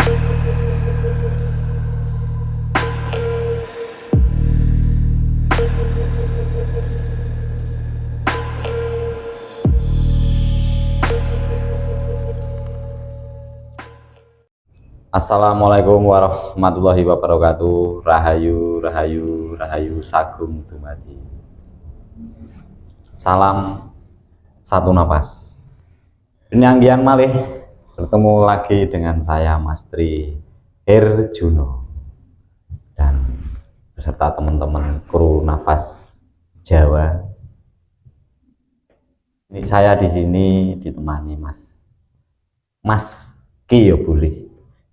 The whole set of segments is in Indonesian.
Assalamualaikum warahmatullahi wabarakatuh. Rahayu, rahayu, rahayu sagung dumadi. Salam satu nafas. Penyanggian malih bertemu lagi dengan saya Mas Tri Herjuno dan beserta teman-teman kru Nafas Jawa. Ini saya di sini ditemani Mas Ki ya boleh.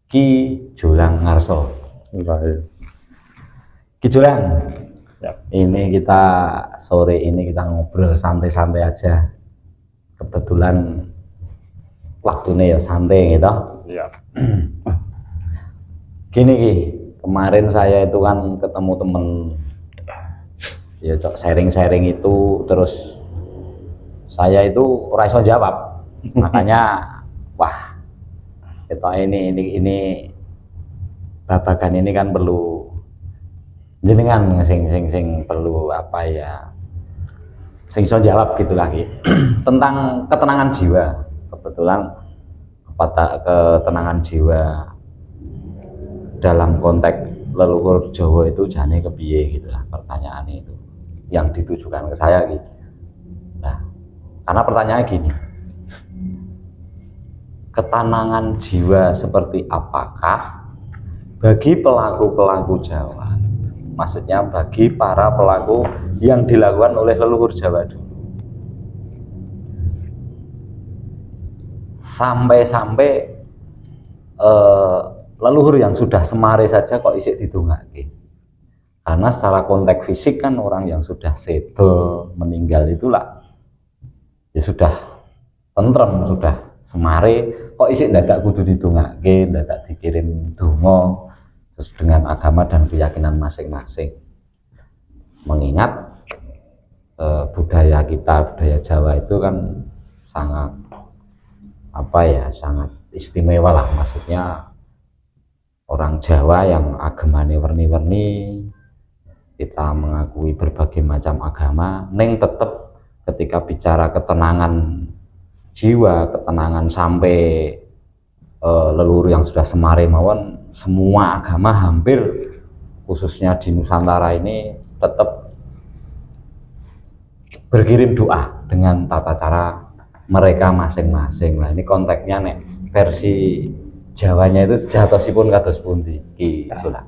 Ki Jolang Ngarso. Ki Jolang. Ya. Ini kita sore ini kita ngobrol santai-santai aja. Kebetulan waktunya ya santai gitu. Iya. Gini Ki, kemarin saya itu kan ketemu temen ya sharing-sharing itu, terus saya itu ora iso jawab. Makanya wah, ini babagan ini kan perlu jenengan sing perlu apa ya, sing so jawab gitu lagi tentang ketenangan jiwa. Kebetulan ketenangan jiwa dalam konteks leluhur Jawa itu jane kepiye gitulah pertanyaan itu yang ditujukan ke saya gitu. Nah, karena pertanyaannya gini, ketenangan jiwa seperti apakah bagi pelaku-pelaku Jawa? Maksudnya bagi para pelaku yang dilakukan oleh leluhur Jawa dulu. Sampai-sampai leluhur yang sudah semare saja kok isik didongake. Karena secara konteks fisik kan orang yang sudah sedo meninggal itulah ya sudah tentrem, sudah semare, kok isik dadak kudu didongake, dadak dikirim donga terus dengan agama dan keyakinan masing-masing. Mengingat budaya kita, budaya Jawa itu kan sangat apa ya, sangat istimewa lah. Maksudnya orang Jawa yang agamanya warni-warni, kita mengakui berbagai macam agama, neng tetep ketika bicara ketenangan jiwa, ketenangan sampai leluhur yang sudah semare mawon, semua agama hampir khususnya di Nusantara ini tetap berkirim doa dengan tata cara mereka masing-masing. Nah, ini konteksnya nek versi Jawanya itu sejatosipun kados pundi Ki Jolang?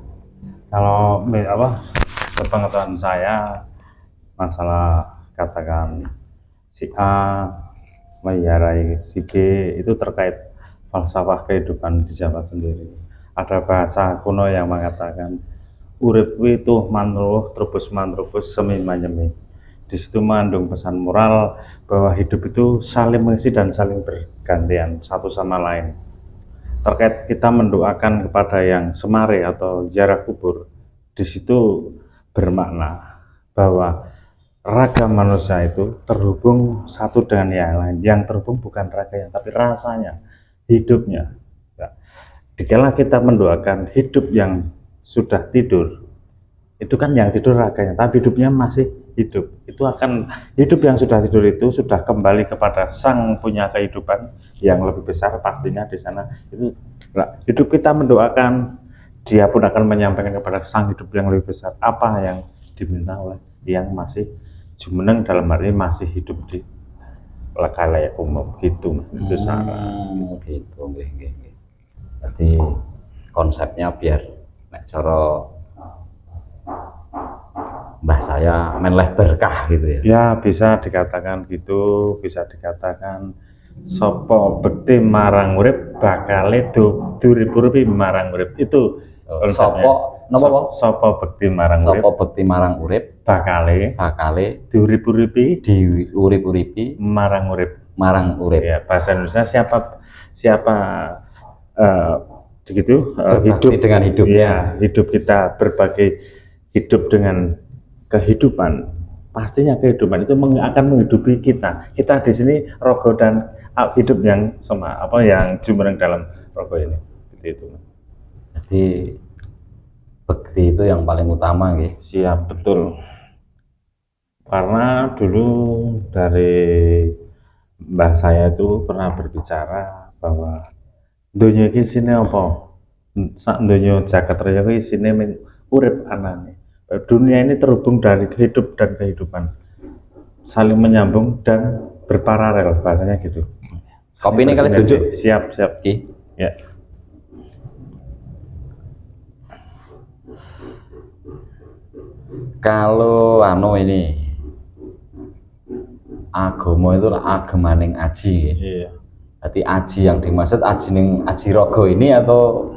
Kalau apa sepengetahuan saya masalah katakan si A meyarai si B itu terkait falsafah kehidupan di Jawa sendiri. Ada bahasa kuno yang mengatakan urip itu manruh trubus mantrubus semi manyemi. Di situ mengandung pesan moral bahwa hidup itu saling mengisi dan saling bergantian satu sama lain. Terkait kita mendoakan kepada yang semare atau ziarah kubur, di situ bermakna bahwa raga manusia itu terhubung satu dengan yang lain. Yang terhubung bukan raganya, tapi rasanya, hidupnya. Ya. Dikala kita mendoakan hidup yang sudah tidur, itu kan yang tidur raganya, tapi hidupnya masih hidup. Itu akan hidup yang sudah tidur itu sudah kembali kepada sang punya kehidupan yang lebih besar pastinya di sana. Itu hidup kita mendoakan, dia pun akan menyampaikan kepada sang hidup yang lebih besar apa yang diminta oleh yang masih jumeneng, dalam arti masih hidup di layak umum gitu. Itu saran gitu nggih. Berarti konsepnya biar nek cara mbah saya menleh berkah gitu ya. Ya, bisa dikatakan gitu, bisa dikatakan sopo bekti marang urip bakale duripurupi marang urip. Itu sopo napa? Sopo bekti marang urip, sopo bekti marang urip bakale diurip-uripi diurip-uripi marang urip. Ya, bahasa Indonesia siapa begitu hidup dengan hidupnya. Ya, hidup kita berbagai hidup dengan kehidupan, pastinya kehidupan itu akan menghidupi kita. Kita di sini rogo dan hidup yang yang jumeneng dalam rogo ini. Itu. Jadi bekti itu yang paling utama gitu. Siap, betul. Karena dulu dari mbah saya itu pernah berbicara bahwa dunia iki isine apa? Sak donya jagat raya iki isine mung urip anane. Dunia ini terhubung dari hidup dan kehidupan, saling menyambung dan berparalel, bahasanya gitu. Kopi ini kalian Bersinergi. tunjuk. Siap, siap. Ki. Ya. Kalau ini agama itu agamaning aji. Iya. Jadi aji yang dimaksud aji ning aji rogo ini atau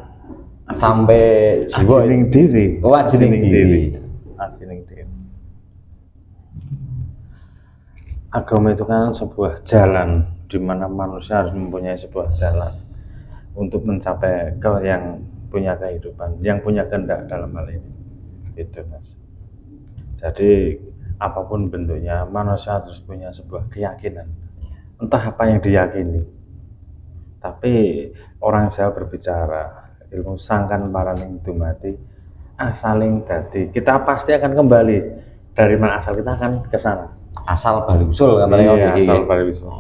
sampai jiwa? Aji ning diri. Oh, aji ning diri. Aji ning diri. Agama itu kan sebuah jalan di mana manusia harus mempunyai sebuah jalan untuk mencapai ke yang punya kehidupan, yang punya kehendak dalam hal ini. Gitu, Mas. Jadi apapun bentuknya, manusia harus punya sebuah keyakinan. Entah apa yang diyakini. Tapi orang Jawa berbicara, ilmu sangkan paraning dumati asaling dadi. Kita pasti akan kembali dari mana asal, kita akan ke sana. Asal bali usul katanya. Iya, asal bali usul.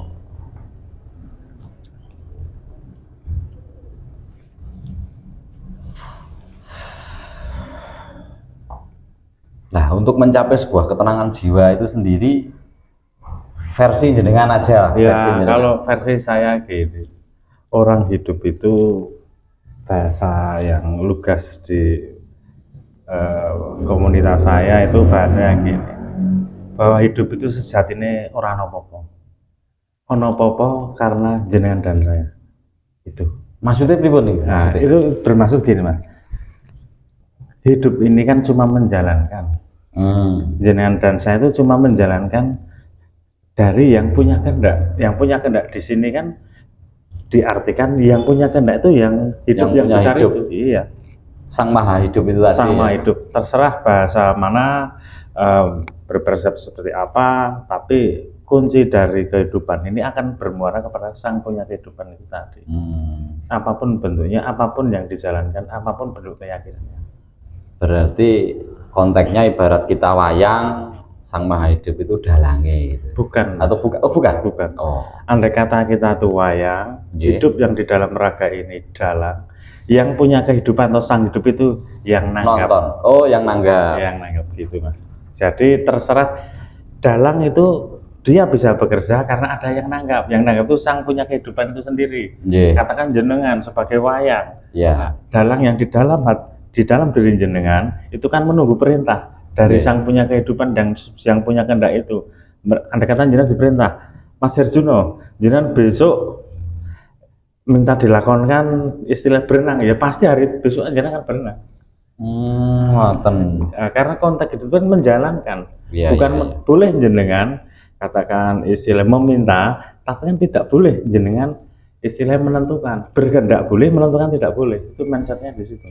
Nah, untuk mencapai sebuah ketenangan jiwa itu sendiri versi jenengan aja. Ya, versi jenengan. kalau versi saya gini, orang hidup itu bahasa yang lugas di komunitas saya itu bahasanya gini, bahwa hidup itu sejatinya orang apa-apa. Ono apa-apa karena jenengan dan saya. Itu. Maksudnya pripun nih? Nah, itu bermaksud gini, Mas. Hidup ini kan cuma menjalankan. Jenengan dan saya itu cuma menjalankan dari yang punya kehendak. Yang punya kehendak di sini kan diartikan yang punya kehendak itu yang hidup, yang besar hidup. Itu. Iya. Sang Maha Hidup itu tadi. Sang Maha Hidup. Terserah bahasa mana, berpersepsi seperti apa, tapi kunci dari kehidupan ini akan bermuara kepada sang punya kehidupan itu tadi. Apapun bentuknya, apapun yang dijalankan, apapun bentuk keyakinannya. Berarti konteksnya ibarat kita wayang, Sang Maha Hidup itu dalange gitu. Bukan. Atau bukan? Oh, bukan. Bukan. Oh. Andai kata kita tuh wayang, hidup yang di dalam raga ini dalang, yang punya kehidupan atau sang hidup itu yang nanggap. Nonton. Oh, yang nanggap. Yang nanggap gitu, Mas. Jadi terserah dalang itu dia bisa bekerja karena ada yang nanggap. Yang nanggap itu sang punya kehidupan itu sendiri. Katakan jenengan sebagai wayang. Nah, dalang yang di dalam diri jenengan itu kan menunggu perintah dari sang punya kehidupan dan yang punya kehendak itu. Andai kata jenengan diperintah, Mas Herjuno, jenengan besok minta dilakonkan istilah berenang, ya pasti hari besok jenengan akan berenang. Karena konteks itu kan menjalankan, bukan boleh jenengan katakan istilah meminta, tapi kan tidak boleh jenengan istilah menentukan, berkehendak boleh, menentukan tidak boleh. Itu mindsetnya di situ.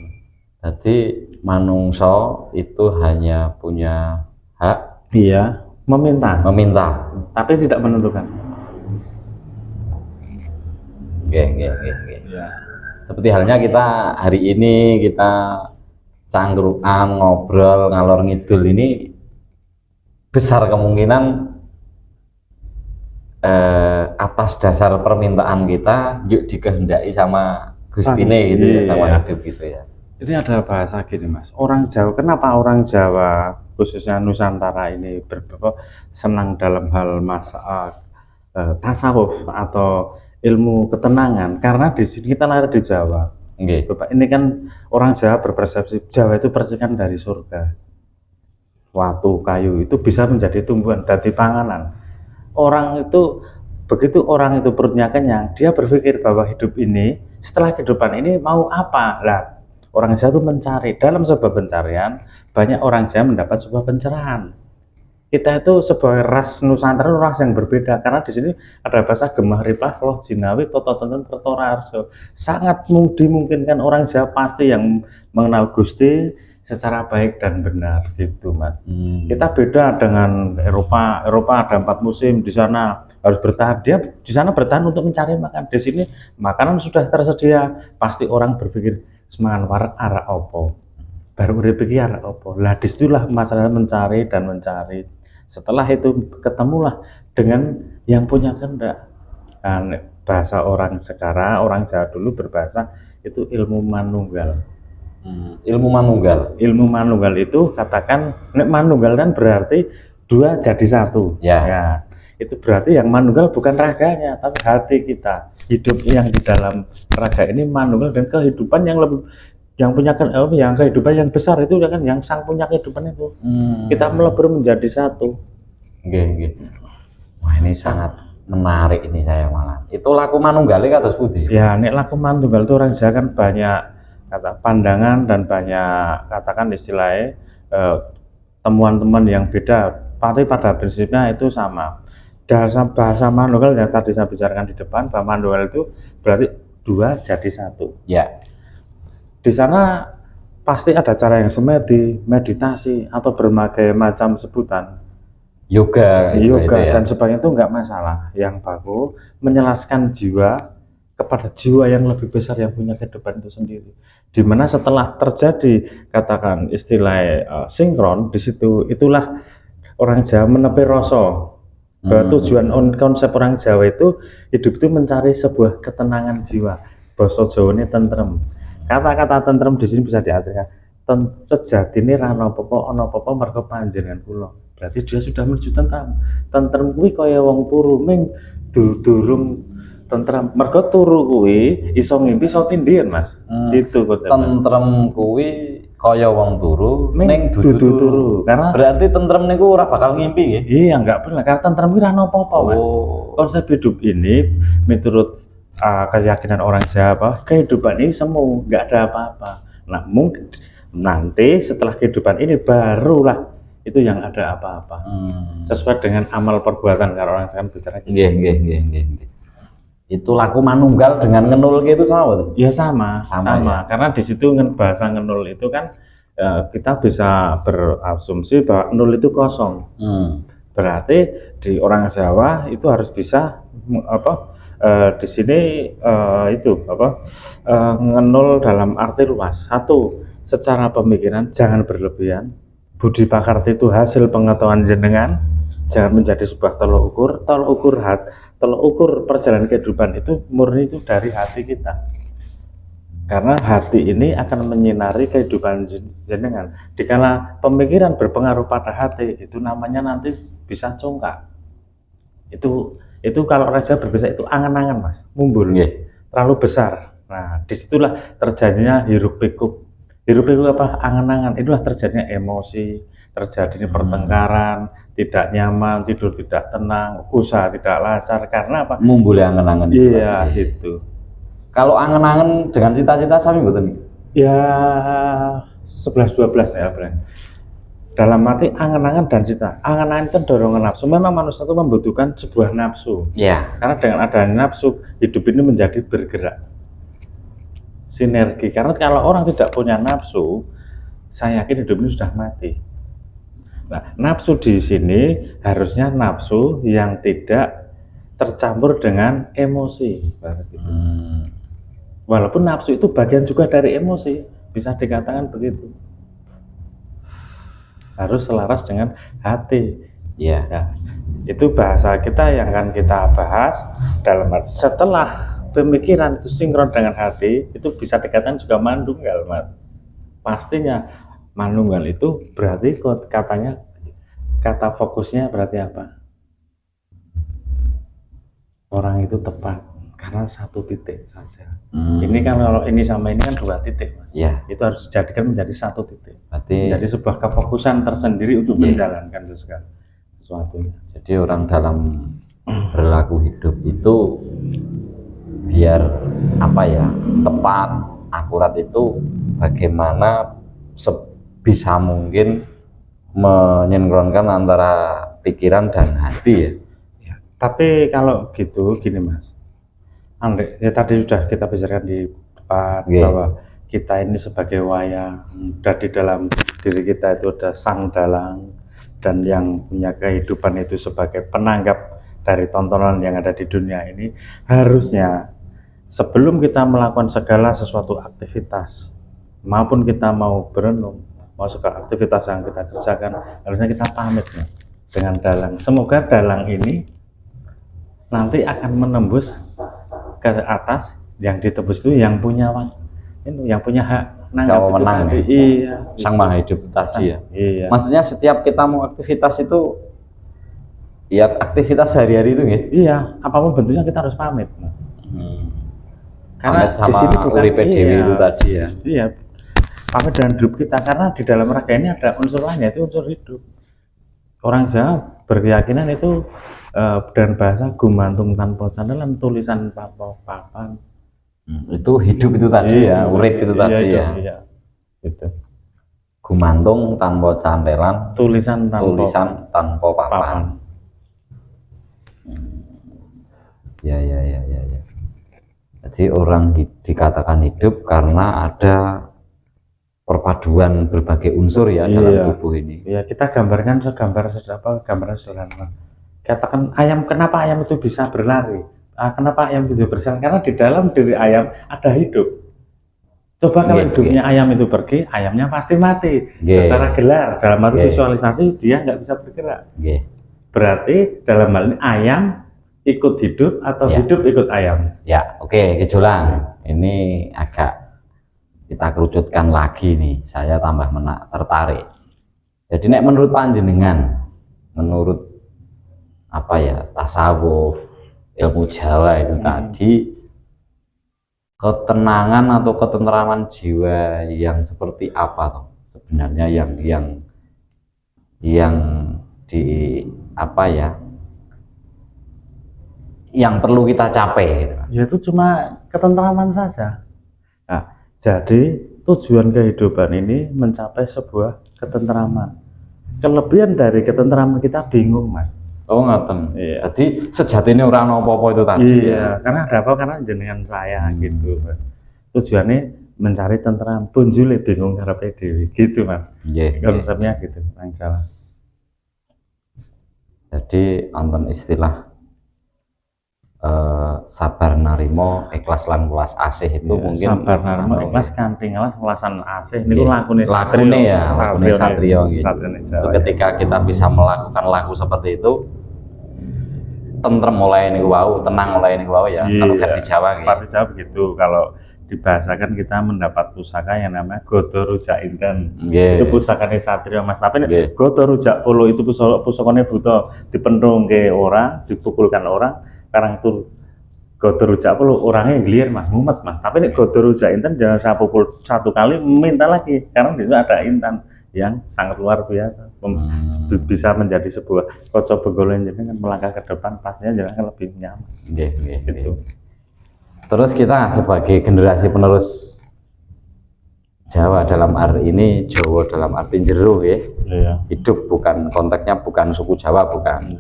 Jadi manungso itu hanya punya hak, iya, meminta, tapi tidak menentukan. Ya. Seperti halnya kita hari ini kita cangkruan ngobrol ngalor ngidul ini besar kemungkinan atas dasar permintaan kita yuk dikehendaki sama Gustine gitu ya, sama hidup gitu ya. Ini ada bahasa gini, Mas. Orang Jawa, kenapa orang Jawa khususnya Nusantara ini senang dalam hal tasawuf atau ilmu ketenangan? Karena di sini kita lahir di Jawa. Bapak, ini kan orang Jawa berpersepsi Jawa itu percikan dari surga. Watu, kayu itu bisa menjadi tumbuhan, dadi panganan. Orang itu begitu orang itu perutnya kenyang, dia berpikir bahwa hidup ini setelah kehidupan ini mau apa lah. Orang Jawa itu mencari, dalam sebuah pencarian banyak orang Jawa mendapat sebuah pencerahan. Kita itu sebuah ras Nusantara, ras yang berbeda karena di sini ada bahasa Gemah Ripah, Loh Jinawi, Toto Tonton, Kertora Arso. Sangat dimungkinkan orang Jawa pasti yang mengenal Gusti secara baik dan benar gitu, Mas. Kita beda dengan Eropa. Eropa ada 4 musim, di sana harus bertahan. Dia di sana bertahan untuk mencari makan. Di sini makanan sudah tersedia, pasti orang berpikir semangan warek arek opo, baru urip iki arek opo. Lah disitulah masalah mencari dan mencari. Setelah itu ketemulah dengan yang punya kehendak. Nah, bahasa orang sekarang, orang Jawa dulu berbahasa itu ilmu manunggal. Ilmu manunggal. Ilmu manunggal itu katakan, nek manunggal kan berarti dua jadi satu. Ya. Itu berarti yang manunggal bukan raganya, tapi hati kita. Hidup yang di dalam raga ini manunggal, dan kehidupan yang lebih, yang punya yang kehidupan yang besar itu kan yang sang punya kehidupan itu. Kita melebur menjadi satu. Nggih. Wah, ini sangat menarik ini saya malah. Itu laku manunggal kados pundi? Ya, nek laku manunggal itu orang Jawa kan banyak kata pandangan dan banyak katakan istilahnya temuan-temuan yang beda, tapi pada prinsipnya itu sama. Dasar bahasa manunggal yang tadi saya bicarakan di depan, bahwa manunggal itu berarti dua jadi satu. Ya. Di sana pasti ada cara yang semedi, meditasi atau berbagai macam sebutan. Yoga dan sebagainya itu enggak masalah. Yang bagus menyelaraskan jiwa kepada jiwa yang lebih besar yang punya kehidupan itu sendiri. Dimana setelah terjadi katakan istilah sinkron di situ, itulah orang Jawa menepi rasa. Tujuan konsep orang Jawa itu hidup itu mencari sebuah ketenangan jiwa. Basa Jawa ini tentrem. Kata-kata tentrem di sini bisa diartikan sejatine ra ana apa-apa mergo panjenengan kula. Berarti dia sudah menuju tentram. Tentrem kuwi kaya wong turu ming durung tentram. Mergo turu kuwi iso ngimpi iso tindihan, Mas. Itu konsepnya. Tentrem kuwi kaya wong turu ning dudu turu. Karena berarti tentrem niku ora bakal ngimpi nggih. Iya, enggak pernah. Karena tentrem kuwi ra ana apa-apa, Mas. Konsep hidup ini menurut keyakinan orang Jawa, kehidupan ini semu, enggak ada apa-apa. Nah, mungkin nanti setelah kehidupan ini barulah itu yang ada apa-apa. Sesuai dengan amal perbuatan kalau orang Jawa bicara. Nggih. Itu laku manunggal dengan ngenul itu sama betul? Ya sama. Ya. Karena di situ bahasa ngenul itu kan kita bisa berasumsi bahwa nul itu kosong. Berarti di orang Jawa itu harus bisa di sini ngenul dalam arti luas. Satu, secara pemikiran jangan berlebihan. Budi pakarti itu hasil pengetahuan jenengan, jangan menjadi sebuah tolok ukur perjalanan kehidupan itu murni itu dari hati kita. Karena hati ini akan menyinari kehidupan jenengan. Dikala pemikiran berpengaruh pada hati, itu namanya nanti bisa congkak. Itu kalau orang Jawa berbisa itu angan-angan, Mas, mumbul, terlalu besar. Nah, disitulah terjadinya hiruk pikuk. Hiruk pikuk apa? Angan-angan. Itulah terjadinya emosi, terjadinya pertengkaran, tidak nyaman, tidur tidak tenang, usaha tidak lancar. Karena apa? Mumbul angan-angan. Iya, itu. Kalau angan-angan dengan cita-cita sami mboten? Ya 11-12 ya, Bro. Dalam arti angan-angan dan cita. Angan-angan itu dorongan nafsu. Memang manusia itu membutuhkan sebuah nafsu. Ya. Karena dengan adanya nafsu, hidup ini menjadi bergerak. Sinergi. Karena kalau orang tidak punya nafsu, saya yakin hidup ini sudah mati. Nah, nafsu di sini harusnya nafsu yang tidak tercampur dengan emosi. Walaupun nafsu itu bagian juga dari emosi, bisa dikatakan begitu. Harus selaras dengan hati. Ya. Itu bahasa kita yang akan kita bahas dalam arti setelah pemikiran itu sinkron dengan hati, itu bisa dikatakan juga manunggal, Mas. Pastinya manunggal itu berarti katanya kata fokusnya berarti apa? Orang itu tepat karena satu titik saja. Ini kan kalau ini sama ini kan dua titik, Mas. Ya. Itu harus dijadikan menjadi satu titik. Berarti jadi sebuah kefokusan tersendiri untuk menjalankan sesuatu. Jadi orang dalam berlaku hidup itu biar tepat, akurat itu bagaimana sebisa mungkin menyinkronkan antara pikiran dan hati ya. Tapi kalau gitu gini, Mas, ya tadi sudah kita bicarakan di depan bahwa kita ini sebagai wayang, dan di dalam diri kita itu ada sang dalang, dan yang punya kehidupan itu sebagai penanggap dari tontonan yang ada di dunia ini. Harusnya sebelum kita melakukan segala sesuatu aktivitas, maupun kita mau berenung, masuk ke aktivitas yang kita kerjakan, harusnya kita pamit Mas dengan dalang. Semoga dalang ini nanti akan menembus ke atas, yang ditebus itu yang punya itu, yang punya hak nanggap itu menang tadi. ya? Iya, Sang Maha Hidup tadi ya. Iya. Maksudnya setiap kita mau aktivitas itu, ya aktivitas sehari-hari itu ya. Iya, apapun bentuknya kita harus pamit. Karena Pamit sama di sini bukan uripe dewi itu tadi ya. Iya, pamit dengan hidup kita, karena di dalam raga ini ada unsur lain, yaitu unsur hidup. Orang Jawa berkeyakinan itu dan bahasa gumantung tanpa sandalan tulisan papan. Itu hidup itu tadi ya, urip itu tadi ya. Iya, gitu. Gumantung tanpa cantelan, tulisan tanpa papan. Ya. Jadi orang dikatakan hidup karena ada perpaduan berbagai unsur ya dalam tubuh ini. Iya, kita gambarkan gambaran sederhana. Katakan ayam, kenapa ayam itu bisa berlari? Kenapa ayam itu berjalan? Karena di dalam diri ayam ada hidup. Coba kalau hidupnya ayam itu pergi, ayamnya pasti mati. Secara gelar, dalam arti visualisasi dia nggak bisa bergerak. Berarti dalam hal ini ayam ikut hidup atau hidup ikut ayam. Ya, oke, Kejolang. Ini agak kita kerucutkan lagi nih. Saya tambah tertarik. Jadi nek menurut panjenengan, menurut apa ya, tasawuf, ilmu Jawa itu tadi, ketenangan atau ketentraman jiwa yang seperti apa toh sebenarnya yang di apa ya, yang perlu kita capai gitu. Ya itu cuma ketentraman saja. Nah, jadi tujuan kehidupan ini mencapai sebuah ketentraman. Kelebihan dari ketentraman kita bingung Mas. Oh ngoten. Iya. Jadi sejatinya orang apa-apa itu tadi. Iya, karena ada apa? Karena jenengan saya gitu. Tujuannya mencari tentram, punjule bingung ngarepe dhewe gitu Mas. Iya. Konsepnya gitu, yang salah. Jadi wonten istilah sabar narimo ikhlas lan welas asih itu mungkin sabar narimo ikhlas kanthi ngelas welasan asih niku lakune satrio gitu. Ketika kita bisa melakukan laku seperti itu, tentrem mulai niku wau, tenang mulai niku wau ya. Kalau versi Jawa gitu. Versi Jawa begitu. Kalau dibahasakan kita mendapat pusaka yang namanya Godo Rujak Inten. Itu pusakanya satrio Mas. Tapi Godo Rujak Polo itu pusakanya buta dipendung ke orang, dipukulkan orang. Sekarang itu Godo Rujak Polo orangnya ngelir Mas, mumet Mas. Tapi ini Godo Rujak Inten jangan saya pukul satu kali, minta lagi. Karena di situ ada intan yang sangat luar biasa, bisa menjadi sebuah kocok begolen, jadi kan melangkah ke depan pastinya jalan lebih nyaman. Gitu. Terus kita sebagai generasi penerus Jawa dalam arti ini, Jawa dalam arti jero ya, hidup bukan konteksnya bukan suku Jawa bukan,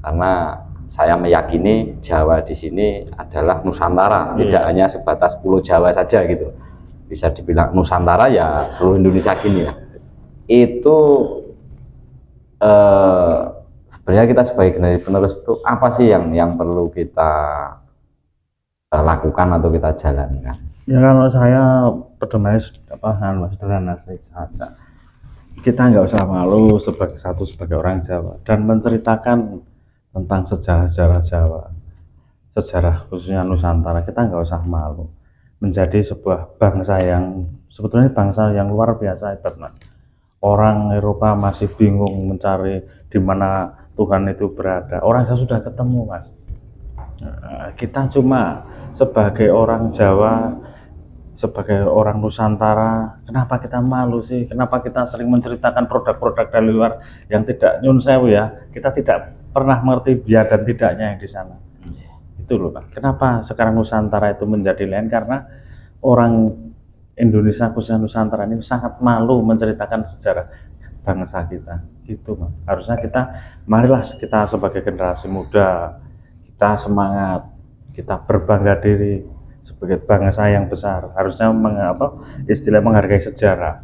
karena saya meyakini Jawa di sini adalah Nusantara, tidak hanya sebatas Pulau Jawa saja gitu. Bisa dibilang Nusantara ya seluruh Indonesia gini ya. Itu sebenarnya kita sebagai generasi penerus itu apa sih yang perlu kita lakukan atau kita jalankan? Ya kalau saya pedomannya sederhana saja. Kita nggak usah malu sebagai orang Jawa dan menceritakan tentang sejarah-sejarah Jawa, sejarah khususnya Nusantara. Kita nggak usah malu menjadi sebuah bangsa yang sebetulnya bangsa yang luar biasa hebat Mas. Orang Eropa masih bingung mencari di mana Tuhan itu berada. Orang Jawa sudah ketemu Mas. Kita cuma sebagai orang Jawa, sebagai orang Nusantara, kenapa kita malu sih? Kenapa kita sering menceritakan produk-produk dari luar yang tidak nyun sewu ya? Kita tidak pernah mengerti biar dan tidaknya yang di sana. Itu loh Pak. Kenapa sekarang Nusantara itu menjadi lain? Karena orang Indonesia khususnya Nusantara ini sangat malu menceritakan sejarah bangsa kita. Gitu Mas. Harusnya marilah kita sebagai generasi muda, kita semangat, kita berbangga diri sebagai bangsa yang besar. Harusnya istilah menghargai sejarah.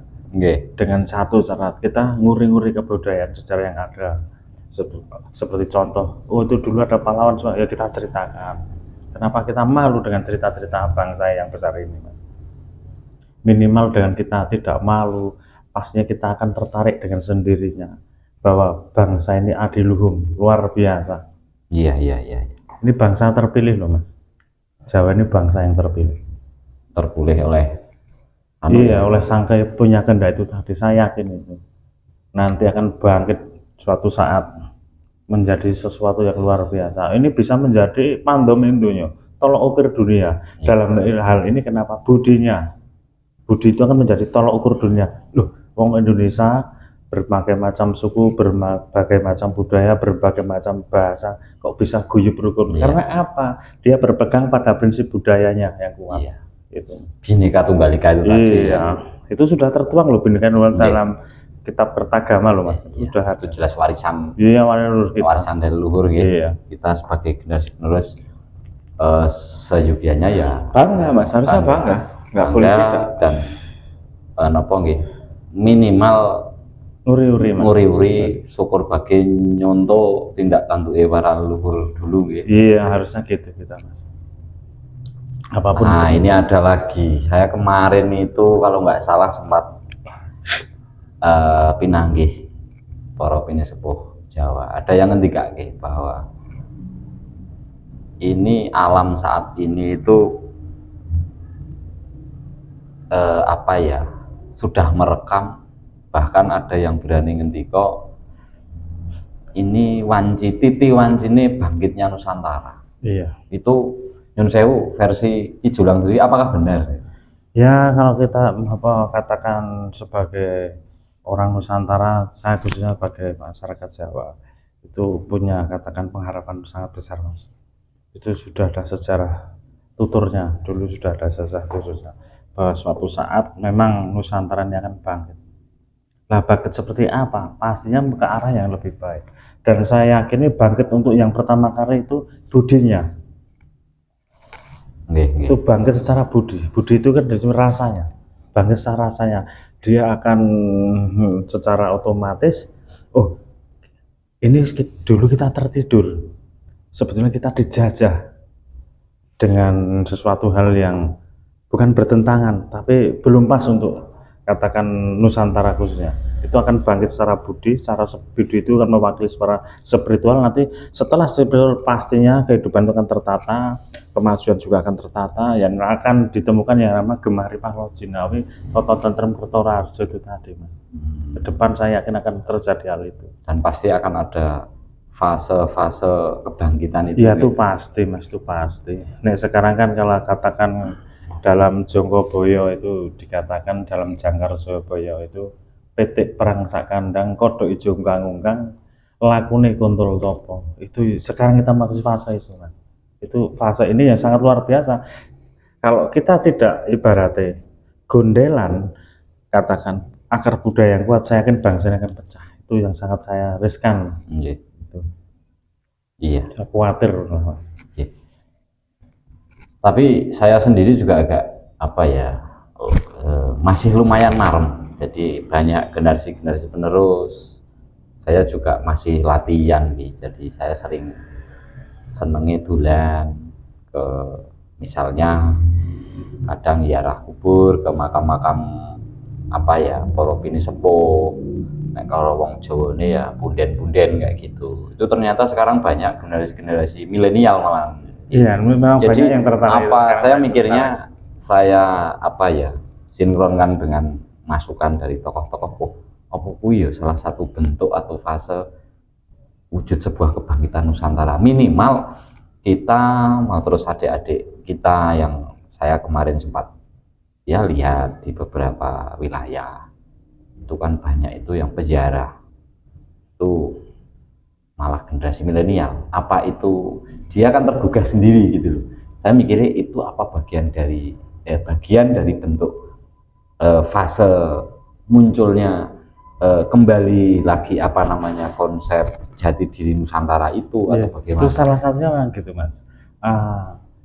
Dengan satu syarat, kita nguri-nguri kebudayaan sejarah yang ada. Seperti contoh, itu dulu ada pahlawan, ya kita ceritakan. Kenapa kita malu dengan cerita-cerita bangsa yang besar ini? minimal dengan kita tidak malu, pastinya kita akan tertarik dengan sendirinya bahwa bangsa ini adiluhung, luar biasa. Iya, iya, iya. Ini bangsa terpilih loh Mas. Jawa ini bangsa yang terpilih. Terpilih oleh Iya, oleh sang punya kehendak itu tadi, saya yakin itu nanti akan bangkit suatu saat menjadi sesuatu yang luar biasa. Ini bisa menjadi pandomen dunia, tolok ukur dunia. Dalam hal ini kenapa? Budinya. Budi itu akan menjadi tolok ukur dunia. Loh, wong Indonesia berbagai macam suku, berbagai macam budaya, berbagai macam bahasa, kok bisa guyub rukun? Karena apa? Dia berpegang pada prinsip budayanya yang kuat. Itu. Bhinneka Tunggal Ika itu tadi. Iya, itu sudah tertuang loh Bhinneka Tunggal Ika dalam kitab Kertagama loh Mas. Sudah itu jelas warisan. Iya, warisan dari leluhur gitu. Iya. Kita sebagai generasi penerus seyogianya ya bangga Mas, harusnya bangga. Nggak boleh tidak. Dan napa nggih? Minimal uri-uri syukur bagi nyonto tindak tanduke para leluhur dulu nggih. Iya, harusnya gitu kita Mas. Apapun. Nah, ini ada lagi. Saya kemarin itu kalau nggak salah sempat pinanggih para pinesepuh Jawa. Ada yang ngendikake bahwa ini alam saat ini itu apa ya, sudah merekam, bahkan ada yang berani ngendika ini titi wancine bangkitnya Nusantara. Iya. Itu nyun sewu versi Ijulang sendiri, apakah benar? Ya, kalau kita katakan sebagai orang Nusantara, saya khususnya sebagai masyarakat Jawa, itu punya katakan pengharapan sangat besar Mas. Itu sudah ada sejarah tuturnya, dulu sudah ada sejarah tuturnya bahwa suatu saat memang Nusantara ini akan bangkit. Nah, bangkit seperti apa? Pastinya ke arah yang lebih baik. Dan saya yakin bangkit untuk yang pertama kali itu budinya. Itu bangkit secara budi. Budi itu kan dari rasanya. Bangkit secara rasanya. Dia akan secara otomatis, oh ini dulu kita tertidur. Sebetulnya kita dijajah dengan sesuatu hal yang bukan bertentangan, tapi belum pas untuk katakan Nusantara khususnya. Itu akan bangkit secara budi, secara budi itu akan mewakili secara spiritual. Nanti setelah spiritual pastinya kehidupan itu akan tertata, kemajuan juga akan tertata, yang akan ditemukan yang namanya Gemaripah Laut Jinawi, Toto Tentrem Kertoraharjo itu tadi Mas. Ke depan saya yakin akan terjadi hal itu. Dan pasti akan ada fase-fase kebangkitan itu. Iya itu pasti Mas, itu pasti. Nah sekarang kan kalau katakan dalam Jongko Boyo itu dikatakan dalam Jangkar Surabaya itu petik perang sak kandang kodok ijo ungkang-ungkang lakune kontrol topo. Itu sekarang kita masuk fase itu Mas. Itu fase ini yang sangat luar biasa. Kalau kita tidak ibaratnya gondelan katakan akar budaya yang kuat, saya yakin bangsa ini akan pecah. Itu yang sangat saya riskan. Iya. Saya khawatir. Tapi saya sendiri juga agak apa ya, masih lumayan marem. Jadi banyak generasi penerus. Saya juga masih latihan nih. Jadi saya sering senengnya dolan ke misalnya kadang ziarah kubur ke makam-makam apa ya, para pinesepuh. Nah, kalau wong Jawa ini ya punden-punden kayak gitu. Itu ternyata sekarang banyak generasi milenial malah. Iya, memang jadi banyak yang tertarik. Apa saya mikirnya saya apa ya, sinkronkan dengan masukan dari tokoh-tokoh apa ya salah satu bentuk atau fase wujud sebuah kebangkitan Nusantara. Minimal kita mau terus adik-adik kita yang saya kemarin sempat ya lihat di beberapa wilayah itu kan banyak itu yang peziarah itu malah generasi milenial. Apa itu dia kan tergugah sendiri gitu loh. Saya mikirnya itu apa bagian dari bentuk fase munculnya kembali lagi apa namanya konsep jati diri Nusantara itu atau bagaimana? Itu salah satunya kan gitu Mas.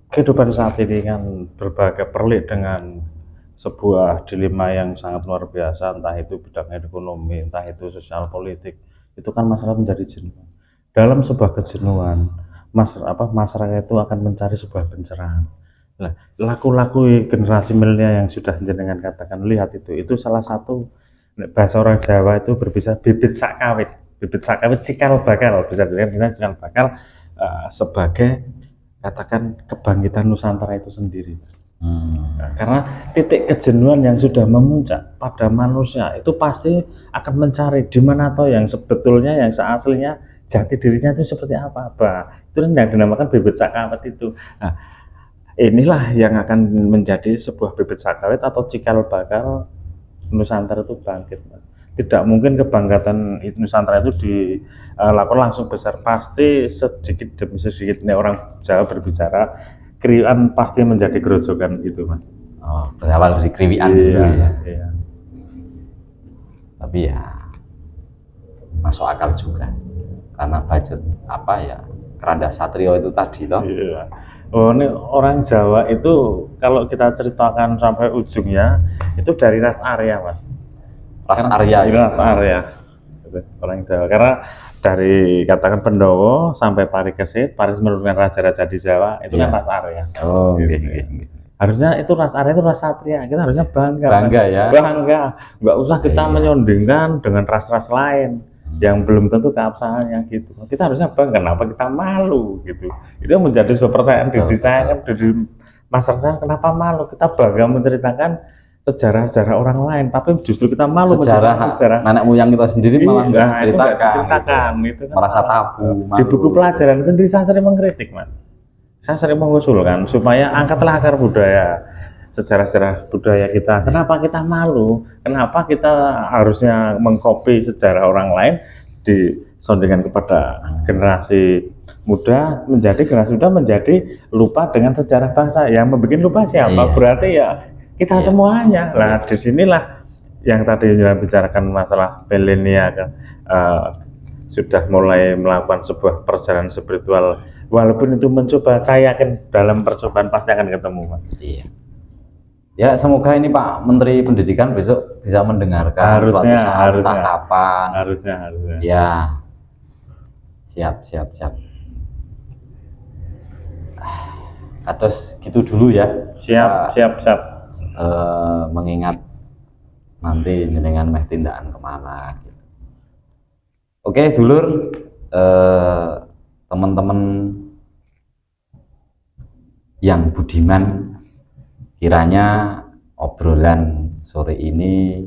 Kehidupan saat ini kan berbagai perlik dengan sebuah dilema yang sangat luar biasa, entah itu bidang ekonomi, entah itu sosial politik. Itu kan masalah menjadi jenuh. Dalam sebuah kejenuhan, masyarakat itu akan mencari sebuah pencerahan. Nah, laku-laku generasi milenial yang sudah jenengan katakan, lihat itu salah satu bahasa orang Jawa itu berbicara bibit sakawit. Bibit sakawit cikal bakal, bisa dilihat cikal bakal sebagai katakan kebangkitan Nusantara itu sendiri. Nah, karena titik kejenuhan yang sudah memuncak pada manusia itu pasti akan mencari di mana toh yang sebetulnya, yang seaslinya jati dirinya itu seperti apa. Itu yang dinamakan bibit sakawit itu. Nah, inilah yang akan menjadi sebuah bibit sakawit atau cikal bakal Nusantara itu bangkit. Tidak mungkin kebangkitan Nusantara itu dilakukan langsung besar, pasti sedikit demi sedikit. Ini orang Jawa berbicara, kriwian pasti menjadi gerojokan gitu, Mas. Oh, berawal dari kriwian dulu ya. Iya. Tapi ya masuk akal juga, karena budget apa ya, Keranda Satrio itu tadi toh. Iya. Oh, ini orang Jawa itu kalau kita ceritakan sampai ujungnya itu dari ras Arya, Mas. Ras Arya. Ras Arya. Orang Jawa. Karena dari katakan Pendowo sampai Parikesit, Paris menurunkan raja-raja di Jawa itu kan ras Arya. Oh, gitu. Harusnya itu ras Arya itu ras Satria. Kita harusnya bangga. Bangga ya. Bangga. Nggak usah kita menyondingkan dengan ras-ras lain yang belum tentu keabsahannya gitu. Kita harusnya bangga, kenapa kita malu gitu. Itu menjadi sebuah pertanyaan di saya, di masyarakat saya, kenapa malu? Kita bangga menceritakan sejarah-sejarah orang lain, tapi justru kita malu sejarah nenek moyang kita sendiri malah nggak diceritakan gitu kan. Merasa tabu. Di buku pelajaran sendiri saya sering mengkritik, Mas. Saya sering mengusulkan supaya angkatlah akar budaya, sejarah-sejarah budaya kita. Kenapa kita malu? Kenapa kita harusnya mengcopy sejarah orang lain disondingkan kepada generasi muda, menjadi generasi muda menjadi lupa dengan sejarah bangsa. Yang membuat lupa siapa? Berarti ya kita semuanya. Nah, disinilah yang tadi yang bicarakan masalah milenial kan, sudah mulai melakukan sebuah perjalanan spiritual. Walaupun itu mencoba, saya yakin dalam percobaan pasti akan ketemu, Mas. Iya. Ya, semoga ini Pak Menteri Pendidikan besok bisa mendengarkan. Harusnya. Kapan? Harusnya. Ya. Siap. Atas gitu dulu ya. Siap. Mengingat nanti jenengan meh tindakan kemana gitu. Oke, dulur, teman-teman yang budiman, kiranya obrolan sore ini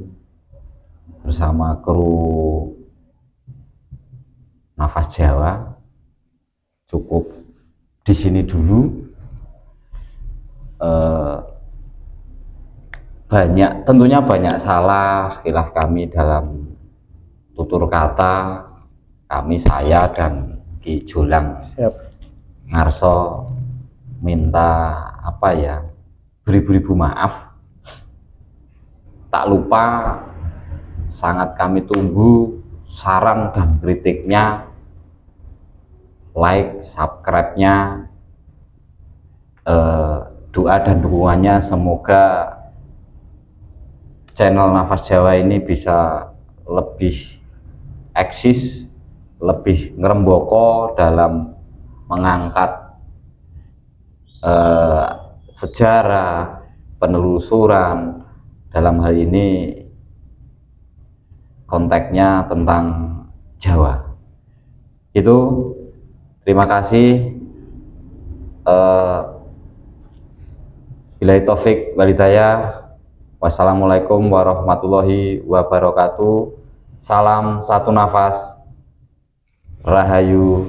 bersama kru Nafas Jawa cukup di sini dulu. Tentunya banyak salah khilaf kami dalam tutur kata, saya dan Ki Jolang Ngarso minta beribu-ribu maaf. Tak lupa sangat kami tunggu saran dan kritiknya, like, subscribe-nya, doa dan dukungannya. Semoga channel Nafas Jawa ini bisa lebih eksis, lebih ngeremboko dalam mengangkat sejarah, penelusuran, dalam hal ini konteksnya tentang Jawa. Itu, terima kasih. Billahi taufik walhidayah. Wassalamualaikum warahmatullahi wabarakatuh. Salam satu nafas. Rahayu.